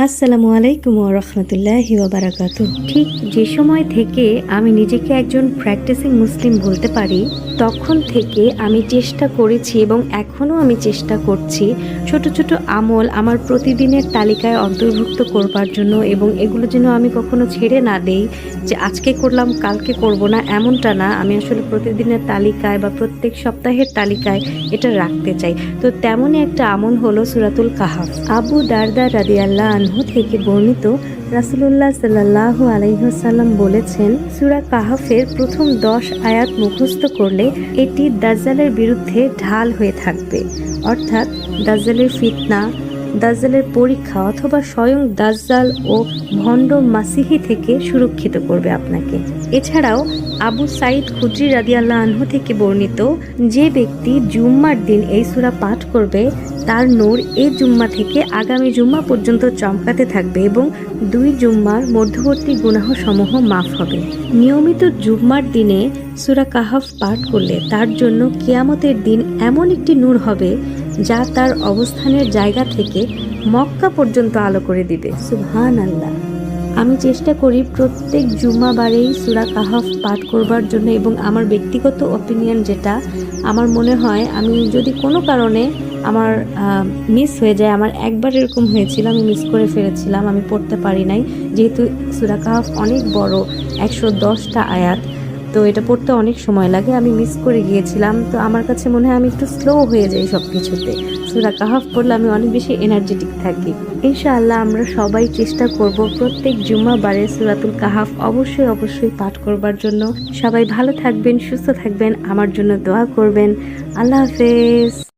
আসসালামু আলাইকুম ওয়া রাহমাতুল্লাহি ওয়া বারাকাতুহু। ঠিক যে সময় থেকে আমি নিজেকে একজন প্র্যাকটিসিং মুসলিম বলতে পারি, তখন থেকে আমি চেষ্টা করেছি এবং এখনও আমি চেষ্টা করছি ছোট ছোট আমল আমার প্রতিদিনের তালিকায় অন্তর্ভুক্ত করবার জন্য, এবং এগুলো যেন আমি কখনো ছেড়ে না দেই যে আজকে করলাম কালকে করব না, এমনটা না। আমি আসলে প্রতিদিনের তালিকায় বা প্রত্যেক সপ্তাহের তালিকায় এটা রাখতে চাই। তো তেমনই একটা আমল হলো সূরাতুল কাহাফ। আবু দারদা রাদিয়াল্লাহু আনহু থেকে বর্ণিত, রাসূলুল্লাহ সাল্লাল্লাহু আলাইহি ওয়াসাল্লাম বলেছেন, সূরা কাহাফের প্রথম 10 আয়াত মুখস্থ করলে এটি দাজ্জালের বিরুদ্ধে ঢাল হয়ে থাকবে, অর্থাৎ দাজ্জালের ফিতনা, দাজ্জালের পরীক্ষা অথবা স্বয়ং দাজ্জাল ও ভণ্ড মাসিহি থেকে সুরক্ষিত করবে আপনাকে। এছাড়াও আবু সাইদ খুদরি রাদিয়াল্লাহু আনহু থেকে বর্ণিত, যে ব্যক্তি জুম্মার দিন এই সূরা পাঠ করবে তার নূর এই জুম্মা থেকে আগামী জুম্মা পর্যন্ত চমকাতে থাকবে এবং 2 জুম্মার মধ্যবর্তী গুনাহ সমূহ মাফ হবে। নিয়মিত জুম্মার দিনে সূরা কাহাফ পাঠ করলে তার জন্য কিয়ামতের দিন এমন একটি নূর হবে যা তার অবস্থানের জায়গা থেকে মক্কা পর্যন্ত আলো করে দিবে। সুবহানাল্লাহ। আমি চেষ্টা করি প্রত্যেক জুম্মাবারেই সূরা কাহাফ পাঠ করবার জন্য, এবং আমার ব্যক্তিগত অপিনিয়ন যেটা, আমার মনে হয় আমি যদি কোনো কারণে আমার মিস হয়ে যায়, আমার একবার এরকম হয়েছিল, আমি মিস করে ফেলেছিলাম, আমি পড়তে পারি নাই, যেহেতু সূরা কাহাফ অনেক বড়, 110টা আয়াত, তো এটা পড়তে অনেক সময় লাগে, আমি মিস করে গিয়েছিলাম। তো আমার কাছে মনে হয় আমি একটু স্লো হয়ে যাই সব কিছুতে। সূরা কাহাফ পড়লে আমি অনেক বেশি এনার্জেটিক থাকি। ইনশাআল্লাহ আমরা সবাই চেষ্টা করব প্রত্যেক জুম্মাবারে সূরাতুল কাহাফ অবশ্যই পাঠ করবার জন্য। সবাই ভালো থাকবেন, সুস্থ থাকবেন, আমার জন্য দোয়া করবেন। আল্লাহ হাফেজ।